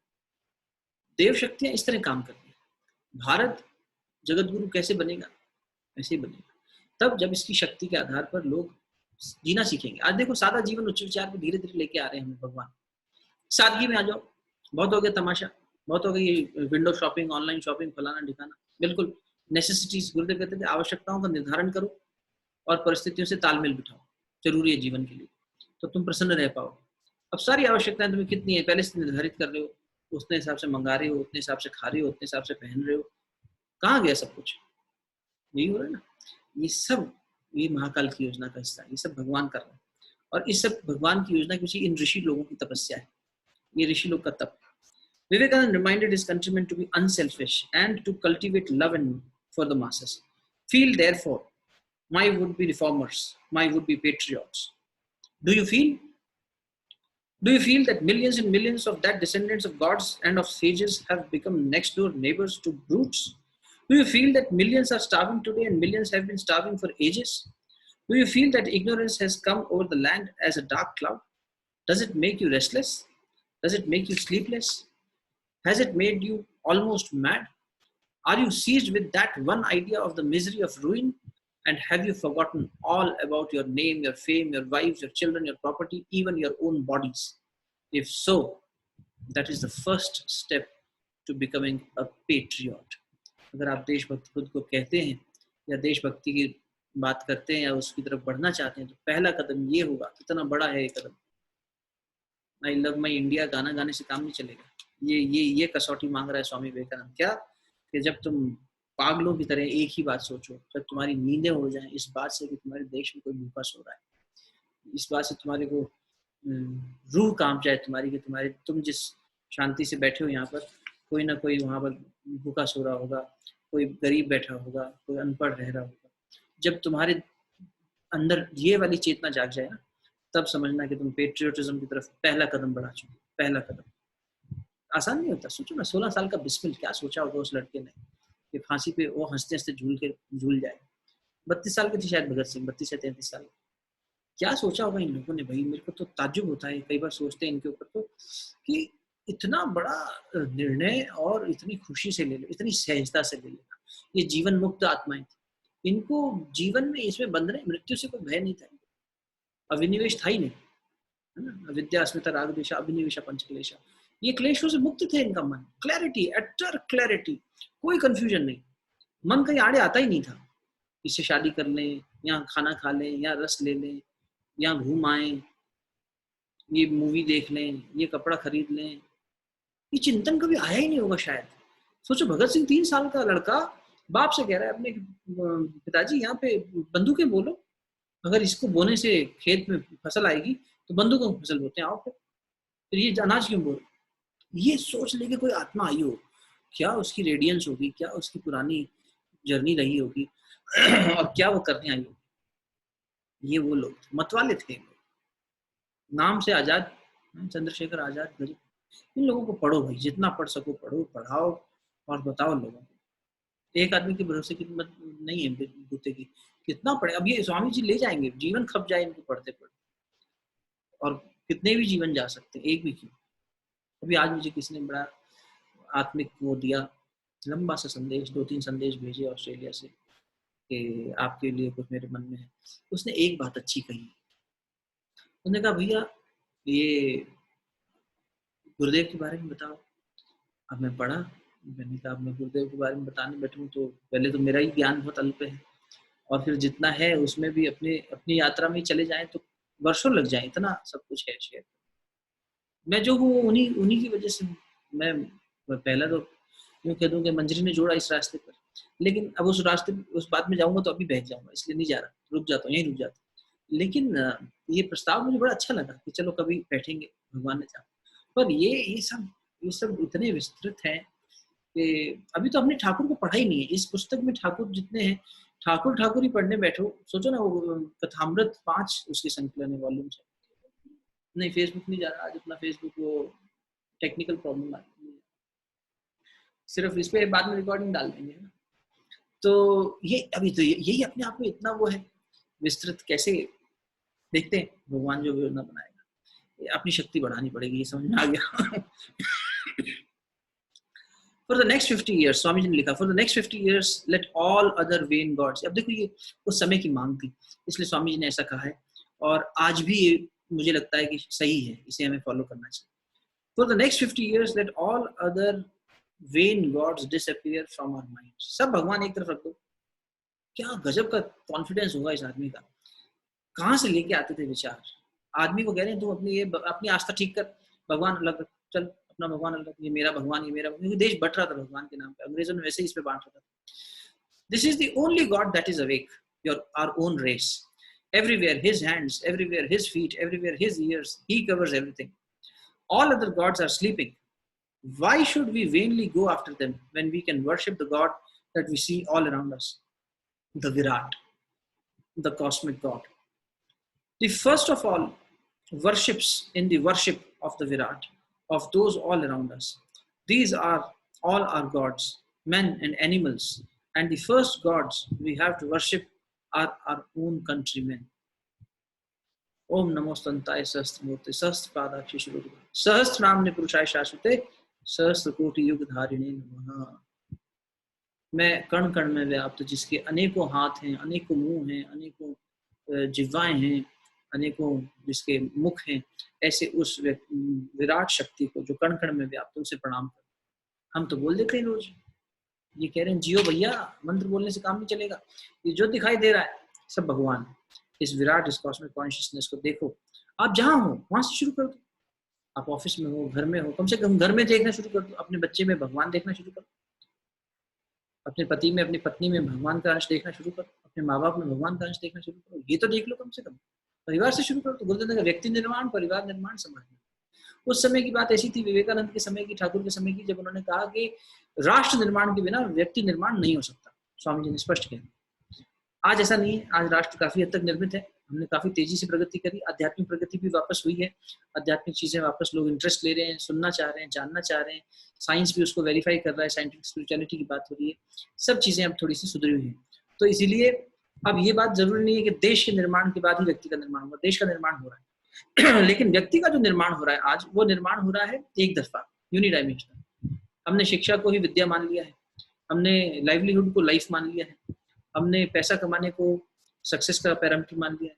देव शक्तियां इस तरह काम करती हैं, भारत जगत गुरु कैसे बनेगा? ऐसे ही बनेगा तब जब इसकी शक्ति के आधार पर लोग जीना सीखेंगे। आज देखो सादा जीवन उच्च विचार को धीरे धीरे लेके आ रहे हैं हमें भगवान। सादगी में आ जाओ, बहुत हो गया तमाशा, बहुत हो गई विंडो शॉपिंग, ऑनलाइन शॉपिंग, फलाना ढिकाना। बिल्कुल नेसेसिटीज, गुरुदेव कहते थे आवश्यकताओं का निर्धारण करो और परिस्थितियों से तालमेल बिठाओ, जरूरी है जीवन के लिए, तो तुम प्रसन्न रह पाओ। अब सारी आवश्यकताएं तुम्हें कितनी है पहले से निर्धारित कर रहे हो, उतने हिसाब से मंगा रहे हो, उतने हिसाब से खा रहे हो, उतने हिसाब से पहन रहे हो, कहाँ गया सब कुछ? यही हो रहा है ना। ये सब ये महाकाल की योजना का हिस्सा है, ये सब भगवान कर रहे हैं। और इस सब भगवान की योजना किसी इन ऋषि लोगों की तपस्या है, ये ऋषि लोग का तप। Vivekananda reminded his countrymen to be unselfish and to cultivate love and for the masses. Feel therefore, my would-be reformers, my would-be patriots. Do you feel? Do you feel that millions and millions of that descendants of gods and of sages have become next door neighbors to brutes? Do you feel that millions are starving today and millions have been starving for ages? Do you feel that ignorance has come over the land as a dark cloud? Does it make you restless? Does it make you sleepless? Has it made you almost mad? Are you seized with that one idea of the misery of ruin? And have you forgotten all about your name, your fame, your wives, your children, your property, even your own bodies? If so, that is the first step to becoming a patriot. अगर आप देशभक्त खुद को कहते हैं या देशभक्ति की बात करते हैं या उसकी तरफ बढ़ना चाहते हैं तो पहला कदम ये होगा। कितना बड़ा है ये कदम। आई लव माई इंडिया गाना गाने से काम नहीं चलेगा। ये कसौटी मांग रहा है स्वामी विवेकानंद। क्या कि जब तुम पागलों की तरह एक ही बात सोचो, जब तुम्हारी नींदें उड़ जाएं इस बात से कि तुम्हारे देश में कोई भूखा सो रहा है, इस बात से तुम्हारे को रूह कांप जाए तुम्हारी कि तुम जिस शांति से बैठे हो यहाँ पर कोई ना कोई वहाँ पर भूखा सो रहा होगा, कोई गरीब बैठा होगा, कोई अनपढ़ रह रहा होगा। जब तुम्हारे अंदर ये वाली चेतना जाग जाए ना, तब समझना कि तुम पेट्रियोटिज्म की तरफ पहला कदम बढ़ा चुके। पहला कदम आसान नहीं होता। सोचो ना 16 साल का बिस्मिल क्या सोचा होगा उस लड़के ने कि फांसी पे वो हंसते हंसते झूल जाए। 32 साल के थे शायद भगत सिंह, 32 या 33 साल। क्या सोचा होगा इन लोगों ने भाई। मेरे को तो ताज्जुब होता है कई बार सोचते हैं इनके ऊपर तो कि इतना बड़ा निर्णय और इतनी खुशी से ले लो, इतनी सहजता से ले लेना। ये जीवन मुक्त आत्माएं थी, इनको जीवन में इसमें बंधने मृत्यु से कोई भय नहीं था, अभिनिवेश था ही नहीं, है ना। विद्या अस्मिता राग द्वेषा अभिनिवेशा पंचक्लेशा, ये क्लेशों से मुक्त थे इनका मन। क्लैरिटी, अटर क्लैरिटी, कोई कंफ्यूजन नहीं। मन कहीं आड़े आता ही नहीं था। इससे शादी कर लें, यहाँ खाना खा लें, यहाँ रस ले लें, यहाँ घूम आए, ये मूवी देख लें, ये कपड़ा खरीद लें, ये चिंतन कभी आया ही नहीं होगा शायद। सोचो भगत सिंह 3 साल का लड़का बाप से कह रहा है अपने पिताजी यहाँ पे बंदूकें बोलो, अगर इसको बोने से खेत में फसल आएगी तो बंदूकों की फसल बोते हैं, आओ फिर ये अनाज क्यों बोल। ये सोच लेके कोई आत्मा आई हो, क्या उसकी रेडियंस होगी, क्या उसकी पुरानी जर्नी रही होगी और क्या वो करने आई होगी। ये वो लोग मतवाले थे, नाम से आजाद, चंद्रशेखर आजाद गरीब। इन लोगों को पढ़ो भाई, जितना पढ़ सको पढ़ो, पढ़ाओ और बताओ लोगों को। एक आदमी के भरोसे की हिम्मत नहीं है बूते की, कितना पढ़े। अब ये स्वामी जी ले जाएंगे, जीवन खप जाए इनको पढ़ते पढ़ते, और कितने भी जीवन जा सकते हैं, एक भी क्यों। अभी आज मुझे किसी ने बड़ा आत्मिक वो दिया, लंबा सा संदेश, 2-3 संदेश भेजे ऑस्ट्रेलिया से कि आपके लिए कुछ मेरे मन में है। उसने एक बात अच्छी कही, उसने कहा भैया ये गुरुदेव के बारे में बताओ। अब मैं पढ़ा, मैंने कहा मैं गुरुदेव के बारे में बताने बैठूं तो पहले तो मेरा ही ज्ञान बहुत अल्प है, और फिर जितना है उसमें भी अपनी यात्रा में चले जाएं तो वर्षों लग जाए, इतना सब कुछ है शेयर। मैं जो हूँ उन्हीं की वजह से मैं पहला तो यूँ कह दूं कि मंजरी ने जोड़ा इस रास्ते पर, लेकिन अब उस रास्ते उस बात में जाऊंगा तो अभी बह जाऊंगा, इसलिए नहीं जा रहा, रुक जाता हूँ, यहीं रुक जाता हूँ। लेकिन ये प्रस्ताव मुझे बड़ा अच्छा लगा कि चलो कभी बैठेंगे, भगवान ने चाहा। पर ये सब इतने विस्तृत हैं कि अभी तो हमने ठाकुर को पढ़ा ही नहीं है। इस पुस्तक में ठाकुर जितने हैं, ठाकुर ही पढ़ने बैठो। सोचो ना वो कथामृत 5 उसके संकलन है, वॉल्यूम है। नहीं फेसबुक नहीं जा रहा आज, अपना फेसबुक वो टेक्निकल प्रॉब्लम आ रही है, सिर्फ इस पे बाद में रिकॉर्डिंग डाल देंगे ना। तो ये अभी तो यही अपने आप में इतना वो है विस्तृत। कैसे देखते हैं भगवान जो योजना बनाएगा, अपनी शक्ति बढ़ानी पड़ेगी, ये समझ में आ गया। For the next 50 years, Swami ji ने लिखा, for the next 50 years let all other vain gods. अब देखो ये उस समय की मांग थी, इसलिए स्वामी जी ने ऐसा कहा है, और आज भी ये मुझे लगता है कि सही है, इसे हमें फॉलो करना चाहिए। For the next 50 years let all other vain gods disappear from our mind. सब भगवान एक तरफ रख दो। क्या गजब का कॉन्फिडेंस होगा इस आदमी का, कहाँ से लेके आते थे विचार। आदमी को कह रहे हैं तू अपनी आस्था ठीक कर, भगवान अलग रख, चल अपना भगवान अलग, ये मेरा भगवान, ये मेरा भगवान, क्योंकि देश बट रहा था भगवान के नाम पे, अंग्रेजों ने वैसे ही इस पे बांट रखा था। This is the only god that is awake, your our own race, everywhere his hands, everywhere his feet, everywhere his ears, he covers everything. All other gods are sleeping. Why should we vainly go after them when we can worship the God that we see all around us, the Virat, the cosmic God? The first of all worships in the worship of the Virat, of those all around us. These are all our gods, men and animals, and the first gods we have to worship are our own countrymen. ओम नमोस्तंताय सहस्त्रमूर्ते सहस्त्रपादाक्षि शुभोदि सहस्त्रनाम्ने पुरुषाय शाश्वते सहस्त्रकोटि युगधारिणे नमः। मैं कण कण में व्याप्त, जिसके अनेकों हाथ हैं, अनेकों मुंह हैं, अनेकों जिह्वाएं हैं, अनेकों जिसके मुख हैं, ऐसे उस विराट शक्ति को जो कण कण में व्याप्त, उसे प्रणाम कर। हम तो बोल देते हैं रोज, ये कह रहे हैं जियो भैया, मंत्र बोलने से काम नहीं चलेगा, ये जो दिखाई दे रहा है सब भगवान, इस विराट, इस कॉस्मिक कॉन्शियसनेस को देखो। आप जहां हो वहां से शुरू कर दो, आप ऑफिस में हो, घर में हो, कम से कम घर में देखना शुरू कर दो, अपने बच्चे में भगवान देखना शुरू करो, अपने पति में, अपनी पत्नी में भगवान का अंश देखना शुरू करो, अपने माँ बाप में भगवान का अंश देखना शुरू करो, ये तो देख लो कम से कम। परिवार से शुरू करो। तो गुरुदेव ने व्यक्ति निर्माण, परिवार निर्माण, समाज निर्माण। उस समय की बात ऐसी थी, विवेकानंद के समय की, ठाकुर के समय की, जब उन्होंने कहा कि राष्ट्र निर्माण के बिना व्यक्ति निर्माण नहीं हो सकता। स्वामी जी ने स्पष्ट किया। आज ऐसा नहीं है, आज राष्ट्र काफी हद तक निर्मित है, हमने काफी तेजी से प्रगति करी, आध्यात्मिक प्रगति भी वापस हुई है, आध्यात्मिक चीजें वापस लोग इंटरेस्ट ले रहे हैं, सुनना चाह रहे हैं, जानना चाह रहे हैं, साइंस भी उसको वेरीफाई कर रहा है, साइंटिफिक स्पिरिचुअलिटी की बात हो रही है, सब चीजें अब थोड़ी सी सुधरी हुई है। तो इसीलिए अब ये बात जरूरी नहीं है कि देश के निर्माण के बाद ही व्यक्ति का निर्माण होगा, देश का निर्माण हो रहा है लेकिन व्यक्ति का जो निर्माण हो रहा है आज, वो निर्माण हो रहा है एक दफा, यूनिडायमेंशनल। हमने शिक्षा को ही विद्या मान लिया है, हमने लाइवलीहुड को लाइफ मान लिया है, हमने पैसा कमाने को सक्सेस का पैरामीटर मान लिया है,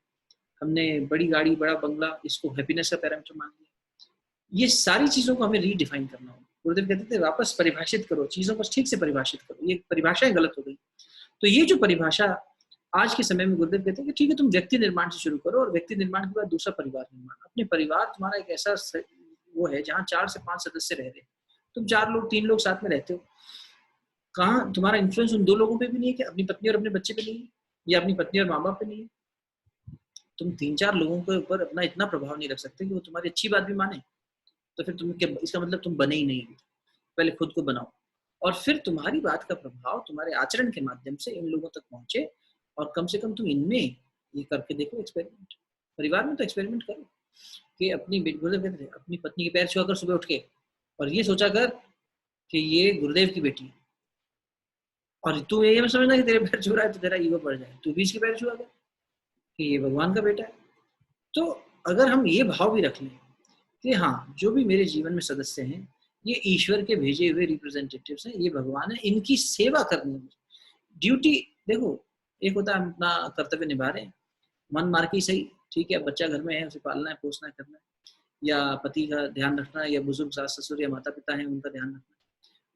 हमने बड़ी गाड़ी, बड़ा बंगला, इसको हैप्पीनेस का पैरामीटर मान लिया। ये सारी चीजों को हमें रीडिफाइन करना होगा। गुरुदेव कहते थे वापस परिभाषित करो, चीजों को ठीक से परिभाषित करो, ये परिभाषाएं गलत हो गई। तो ये जो परिभाषा आज के समय में, गुरुदेव कहते हैं कि ठीक है, तुम व्यक्ति निर्माण से शुरू करो, और व्यक्ति निर्माण के बाद दूसरा परिवार निर्माण। अपने परिवार तुम्हारा एक ऐसा वो है जहाँ 4 से 5 सदस्य रह रहे हैं, तुम 4 लोग 3 लोग साथ में रहते हो, कहाँ तुम्हारा इन्फ्लुएंस उन 2 लोगों पे भी नहीं है कि अपनी पत्नी और अपने बच्चे पे नहीं है, या अपनी पत्नी और माँ बाप पे नहीं है। तुम 3-4 लोगों के ऊपर अपना इतना प्रभाव नहीं रख सकते कि वो तुम्हारी अच्छी बात भी माने, तो फिर तुम क्या, इसका मतलब तुम बने ही नहीं। पहले खुद को बनाओ, और फिर तुम्हारी बात का प्रभाव तुम्हारे आचरण के माध्यम से इन लोगों तक पहुंचे, और कम से कम तुम इनमें ये करके देखो, एक्सपेरिमेंट। परिवार में तो एक्सपेरिमेंट करो कि अपनी अपनी पत्नी के पैर छुआ कर सुबह उठ के, और ये सोचा कर कि ये गुरुदेव की बेटी है, और तू ये मत समझना कि तेरे पैर छू रहा है तो तेरा ईगो बढ़ जाए, तू भी इसके पैर छुआ कर कि ये भगवान का बेटा है। तो अगर हम ये भाव भी रख लें कि हाँ, जो भी मेरे जीवन में सदस्य हैं, ये ईश्वर के भेजे हुए रिप्रेजेंटेटिव्स हैं, ये भगवान है, इनकी सेवा करनी है। ड्यूटी देखो, एक होता है हम अपना कर्तव्य निभा रहे हैं, मन मार के ही सही, ठीक है, बच्चा घर में है, उसे पालना है, पोसना है, करना है, या पति का ध्यान रखना है, या बुजुर्ग सास ससुर या माता पिता हैं उनका ध्यान रखना है,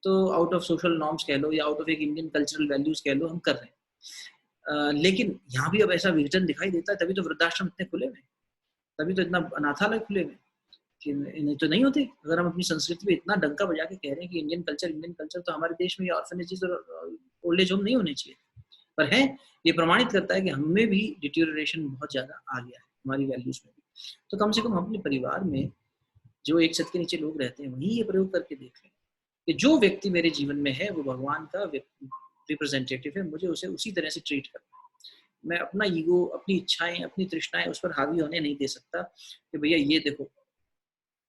तो आउट ऑफ सोशल नॉर्म्स कह लो, या आउट ऑफ एक इंडियन कल्चरल वैल्यूज कह लो, हम कर रहे हैं। लेकिन यहाँ भी अब ऐसा विघटन दिखाई देता है, तभी तो वृद्धाश्रम इतने खुले हुए, तभी तो इतना अनाथालय खुले हुए, कि नहीं तो नहीं होते। अगर हम अपनी संस्कृति में इतना डंका बजा के कह रहे हैं कि इंडियन कल्चर, तो हमारे देश में ये ऑर्फनेजेस और ओल्ड एज होम नहीं होने चाहिए, पर है। ये प्रमाणित करता है कि हमें भी डिटेरियोरेशन बहुत ज्यादा आ गया है, हमारी वैल्यूज में भी। तो कम से कम अपने परिवार में जो एक छत के नीचे लोग रहते हैं, वहीं ये प्रयोग करके देख लें कि जो व्यक्ति मेरे जीवन में है वो भगवान का रिप्रेजेंटेटिव है, मुझे उसे उसी तरह से ट्रीट करना है। मैं अपना ईगो, अपनी इच्छाएं, अपनी तृष्णाएं उस पर हावी होने नहीं दे सकता कि भैया ये देखो,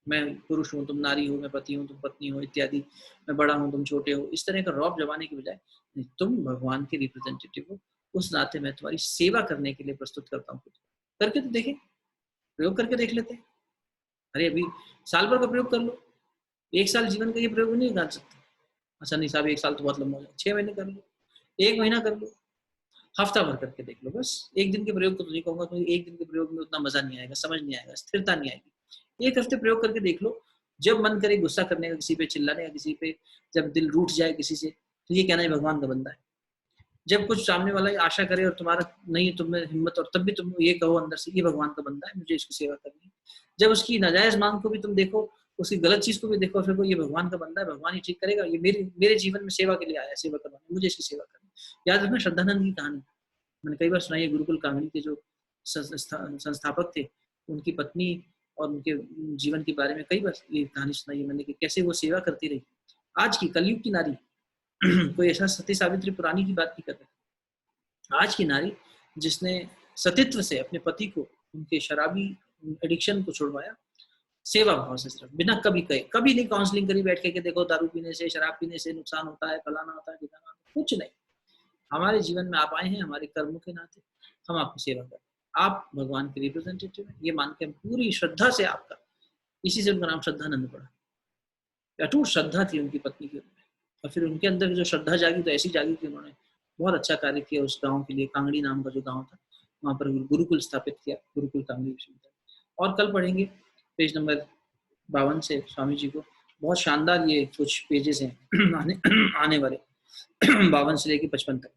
मैं पुरुष हूँ, तुम नारी हो, मैं पति हूँ, तुम पत्नी हो, इत्यादि, मैं बड़ा हूँ, तुम छोटे हो, इस तरह का रौब जमाने की बजाय तुम भगवान के रिप्रेजेंटेटिव हो, उस नाते मैं तुम्हारी सेवा करने के लिए प्रस्तुत करता हूँ। करके तो देखें, प्रयोग करके देख लेते हैं। अरे अभी साल भर का प्रयोग कर लो, 1 साल जीवन का ये प्रयोग नहीं कर सकते। अच्छा नहीं साहब 1 साल तो बहुत लंबा हो जाए, 6 महीने कर लो, 1 महीना कर लो, हफ्ता भर करके देख लो बस। 1 दिन के प्रयोग को तो नहीं कहूँगा, क्योंकि 1 दिन के प्रयोग में उतना मजा नहीं आएगा, समझ नहीं आएगा, स्थिरता नहीं आएगी। 1 हफ्ते प्रयोग करके देख लो, जब मन करे गुस्सा करने का, किसी पे चिल्लाने का, किसी पे जब दिल रूठ जाए किसी से, तो ये कहना है भगवान का बंदा है। जब कुछ सामने वाला आशा करे और तुम्हारा नहीं, तुम्हें हिम्मत, और तब भी तुम ये कहो अंदर से, ये भगवान का बंदा है, मुझे इसकी सेवा करनी है। जब उसकी नाजायज मांग को भी तुम देखो, उसकी गलत चीज को भी देखो, फिर को ये भगवान का बंदा है, भगवान ही ठीक करेगा, ये मेरे जीवन में सेवा के लिए आया है, सेवा करवाने, मुझे इसकी सेवा करनी है। याद रखना श्रद्धानंद की कहानी मैंने कई बार सुनाई है। गुरुकुल कामिनी के जो संस्थापक थे, उनकी पत्नी और उनके जीवन के बारे में कई बार ये कहानी सुनाई है मैंने, कि कैसे वो सेवा करती रही। आज की कलयुग की नारी कोई ऐसा सती सावित्री पुरानी की बात नहीं कर रहे, आज की नारी जिसने सतीत्व से अपने पति को, उनके शराबी एडिक्शन को छुड़वाया, सेवा भाव से, सिर्फ बिना कभी कहे, कभी नहीं काउंसलिंग करी बैठ के देखो दारू पीने से, शराब पीने से नुकसान होता है, फलाना होता है, ठिकाना होता है, कुछ नहीं। हमारे जीवन में आप आए हैं हमारे कर्मों के नाते, हम आपकी सेवा करें, आप भगवान के रिप्रेजेंटेटिव हैं, ये मान के हम पूरी श्रद्धा से आपका, इसी से उनका नाम श्रद्धानंद पड़ा। अटूट श्रद्धा थी उनकी पत्नी के ऊपर, और फिर उनके अंदर जो श्रद्धा जागी तो ऐसी जागी कि उन्होंने बहुत अच्छा कार्य किया उस गांव के लिए। कांगड़ी नाम का जो गांव था, वहां पर गुरुकुल स्थापित किया, गुरुकुल कांगड़ी विश्वविद्यालय। और कल पढ़ेंगे पेज नंबर 52 से स्वामी जी को, बहुत शानदार ये कुछ पेजेस हैं आने वाले 52 से लेकर 55 तक।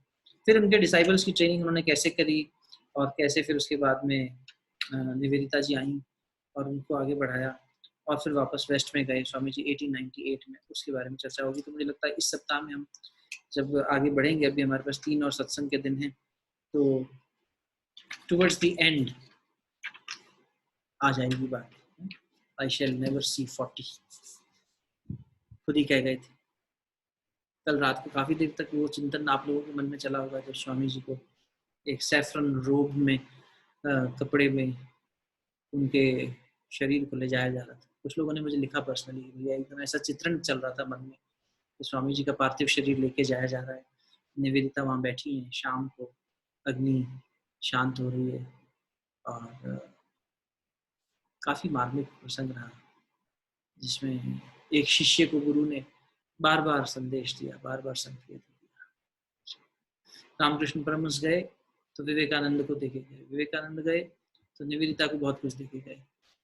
फिर उनके डिसाइबल्स की ट्रेनिंग उन्होंने कैसे करी, और कैसे फिर उसके बाद में निवेदिता जी आई और उनको आगे बढ़ाया, और फिर वापस वेस्ट में गए स्वामी जी 1898 में, उसके बारे में चर्चा होगी। तो मुझे लगता है इस सप्ताह में हम जब आगे बढ़ेंगे, अभी हमारे पास 3 और सत्संग के दिन हैं, तो टुवर्ड्स द एंड आ जाएगी बात। आई शैल नेवर सी 40, खुद ही कह गए थे। कल रात को काफी देर तक वो चिंतन आप लोगों के मन में चला होगा, जब स्वामी जी को एक सैफरन रोब में, कपड़े में उनके शरीर को ले जाया जा रहा था। कुछ लोगों ने मुझे लिखा पर्सनली, भैया एकदम ऐसा चित्रण चल रहा था मन में कि स्वामी जी का पार्थिव शरीर लेके जाया जा रहा है, निवेदिता वहां बैठी है, शाम को अग्नि शांत हो रही है, और काफी मार्मिक प्रसंग रहा, जिसमें एक शिष्य को गुरु ने बार बार संदेश दिया, बार बार संकेत दिया। रामकृष्ण परमहंस गए तो विवेकानंद को देखे गए, विवेकानंद गए तो निवेदिता को बहुत कुछ देखे गए,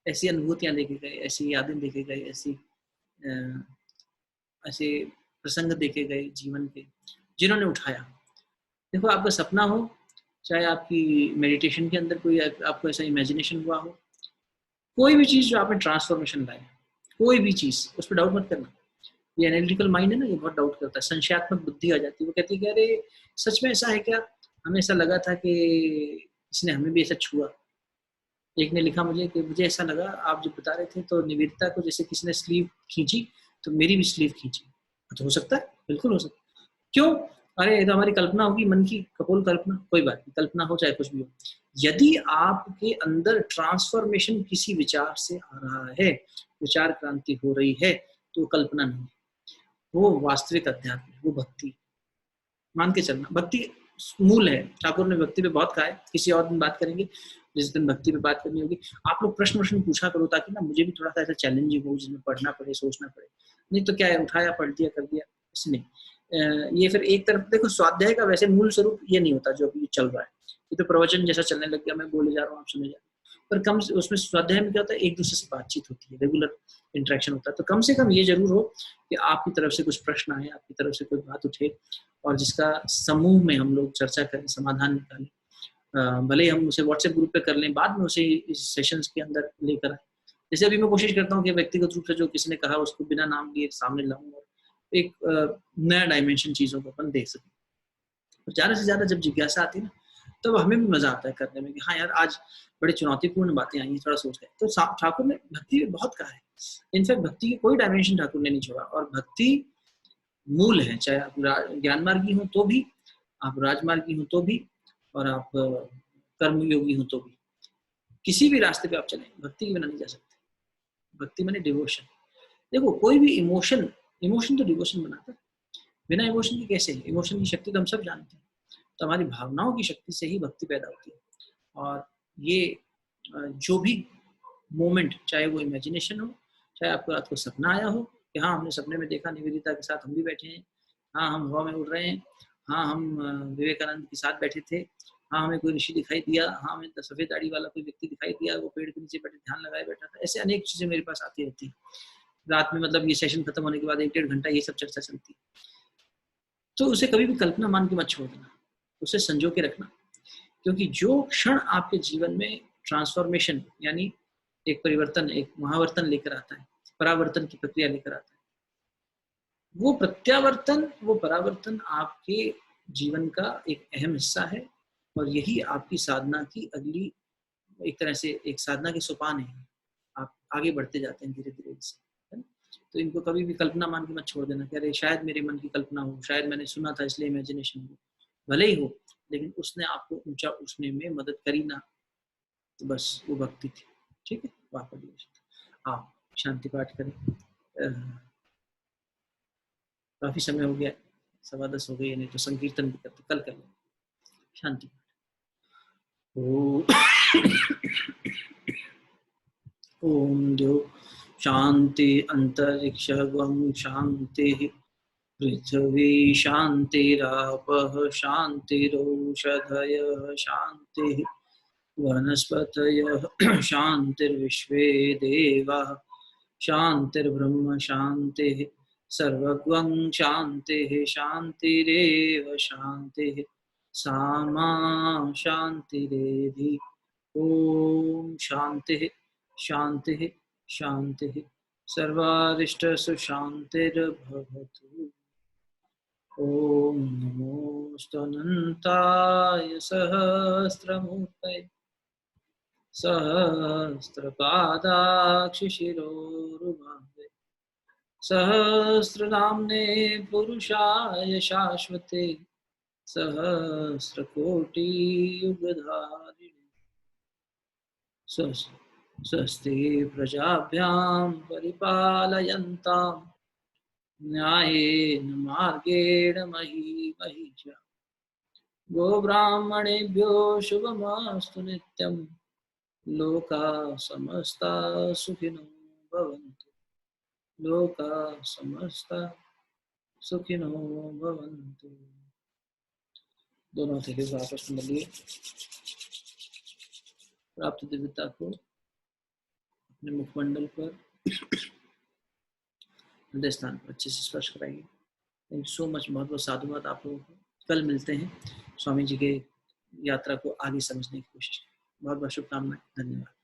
ऐसी अनुभूतियां देखे गए, ऐसी यादें देखे गए, ऐसे प्रसंग देखे गए जीवन के, जिन्होंने उठाया। देखो आपका सपना हो, चाहे आपकी मेडिटेशन के अंदर कोई आपको ऐसा इमेजिनेशन हुआ हो, कोई भी चीज जो आपने ट्रांसफॉर्मेशन लाए, कोई भी चीज, उस पर डाउट मत करना। ये एनालिटिकल माइंड है ना, ये बहुत डाउट करता है, संशयात्मक बुद्धि आ जाती है, वो कहती है कि अरे सच में ऐसा है क्या, हमें ऐसा लगा था कि इसने हमें भी ऐसा छुआ। एक ने लिखा मुझे कि मुझे ऐसा लगा आप जब बता रहे थे तो निवेदिता को जैसे किसी ने स्लीव खींची, तो मेरी भी स्लीव खींची। तो हो सकता है, बिल्कुल हो सकता है। क्यों? अरे ये तो हमारी कल्पना होगी, मन की कपोल कल्पना, कोई बात नहीं, कल्पना हो चाहे कुछ भी हो। यदि आपके अंदर ट्रांसफॉर्मेशन किसी विचार से आ रहा है, विचार क्रांति हो रही है, तो कल्पना नहीं, वो वास्तविक अध्यात्म, वो भक्ति मान के चलना। भक्ति मूल है, ठाकुर ने भक्ति पे बहुत कहा है, किसी और दिन बात करेंगे, जिस दिन भक्ति पे बात करनी होगी। आप लोग प्रश्न पूछा करो, ताकि ना मुझे भी थोड़ा सा ऐसा चैलेंजिंग हो जिसमें पढ़ना पड़े, सोचना पड़े। नहीं तो क्या है, उठाया पढ़ दिया कर दिया, इसमें ये फिर एक तरफ देखो, स्वाध्याय का वैसे मूल स्वरूप ये नहीं होता जो अभी चल रहा है, ये तो प्रवचन जैसा चलने लग गया, मैं बोले जा रहा हूँ आप सुने जा रहे हैं। पर कम से उसमें स्वाध्याय में क्या होता है, एक दूसरे से बातचीत होती है, रेगुलर इंटरेक्शन होता है। तो कम से कम ये जरूर हो कि आपकी तरफ से कुछ प्रश्न आए, आपकी तरफ से कोई बात उठे, और जिसका समूह में हम लोग चर्चा करें, समाधान निकालें। भले हम उसे व्हाट्सएप ग्रुप पे कर लें, बाद में उसे इस सेशंस के अंदर लेकर आए। जैसे अभी मैं कोशिश करता हूँ कि व्यक्तिगत रूप से जो किसी ने कहा उसको बिना नाम लिए सामने लाऊं, और एक नया डायमेंशन चीजों को अपन देख सकें। तो ज्यादा से ज्यादा जब जिज्ञासा आती है ना, तब हमें भी मजा आता है करने में, कि हाँ यार आज बड़ी चुनौतीपूर्ण बातें आई हैं, थोड़ा सोच रहे। तो ठाकुर ने भक्ति में बहुत कहा है, इनफैक्ट भक्ति की कोई डायमेंशन ठाकुर ने नहीं छोड़ा, और भक्ति मूल है, चाहे आप ज्ञान मार्गी हो तो भी, आप राजमार्गी हो तो भी, और आप कर्मयोगी हो तो भी, किसी भी रास्ते पे आप चले, भक्ति के बिना नहीं जा सकते। भक्ति माने डिवोशन। देखो कोई भी इमोशन तो डिवोशन बनाता है, बिना इमोशन के कैसे? इमोशन की शक्ति तो हम सब जानते हैं, तो हमारी भावनाओं की शक्ति से ही भक्ति पैदा होती है। और ये जो भी मोमेंट, चाहे वो इमेजिनेशन हो, चाहे आपको रात को सपना आया हो कि हाँ हमने सपने में देखा निवेदिता के साथ हम भी बैठे हैं, हाँ हम हवा में उड़ रहे हैं, हाँ हम विवेकानंद के साथ बैठे थे, हाँ हमें कोई ऋषि दिखाई दिया, हाँ हमें सफेद दाढ़ी वाला कोई व्यक्ति दिखाई दिया, वो पेड़ के नीचे बैठे ध्यान लगाए बैठा था। ऐसे अनेक चीजें मेरे पास आती रहती हैं रात में, मतलब ये सेशन खत्म होने के बाद 1-1.5 घंटा ये सब चर्चा चलती है। तो उसे कभी भी कल्पना मान के मत छोड़ देना, उसे संजो के रखना, क्योंकि जो क्षण आपके जीवन में ट्रांसफॉर्मेशन यानी एक परिवर्तन, एक महावर्तन लेकर आता है, परावर्तन की प्रक्रिया लेकर आता है, वो परावर्तन आपके जीवन का एक अहम हिस्सा है, और यही आपकी साधना की अगली, एक तरह से एक साधना के सोपान है। आप आगे बढ़ते जाते हैं धीरे धीरे इससे, है ना? तो इनको कभी भी कल्पना मान के मत छोड़ देना कि अरे शायद मेरे मन की कल्पना हो, शायद मैंने सुना था इसलिए इमेजिनेशन हो, भले ही हो, लेकिन उसने आपको ऊंचा उठने में मदद करी ना, तो बस वो भक्ति थी। ठीक है, वापस आप शांति पाठ करें। काफी समय हो गया, 10:15 हो गई, नहीं तो संकीर्तन भी करते, कल कर लेंगे शांति पाठ। ओम द्यो शांति अंतरिक्ष शांति पृथ्वी शांतिरापः शांतिरौषधयः शांति वनस्पतयः शांतिर्विश्वे देवाः शांतिर्ब्रह्म शांतिः सर्वगं शांतिः शांतिरेव शांतिः सामा शांतिरेधि। ओम शांतिः शांतिः शांतिः सर्वारिष्टसु शांतिर्भवतु। ओम नमोऽस्तुनन्ताय सहस्रमूर्तये सहस्रपादाक्षिशिरोरुबाहुवे सहस्रनाम्ने पुरुषाय शाश्वते सहस्रकोटियुगधारिणे स्वस्ति प्रजाभ्यां परिपालयन्तां न्यायेन मार्गेण महीं महिषा गोब्राह्मणेभ्यो शुभमस्तु नित्यं लोका समस्ता सुखिनो भवन्तु लोका समस्ता सुखिनो भवन्तु। दोनों थे आपस में मिलिए, प्राप्त दिव्यता को अपने मुखमंडल पर हृदय स्थान पर अच्छे से स्पर्श कराइए। थैंक यू सो मच, बहुत बहुत साधुवाद आप लोगों को। कल मिलते हैं, स्वामी जी के यात्रा को आगे समझने की कोशिश करें। बहुत बहुत शुभकामनाएं, धन्यवाद।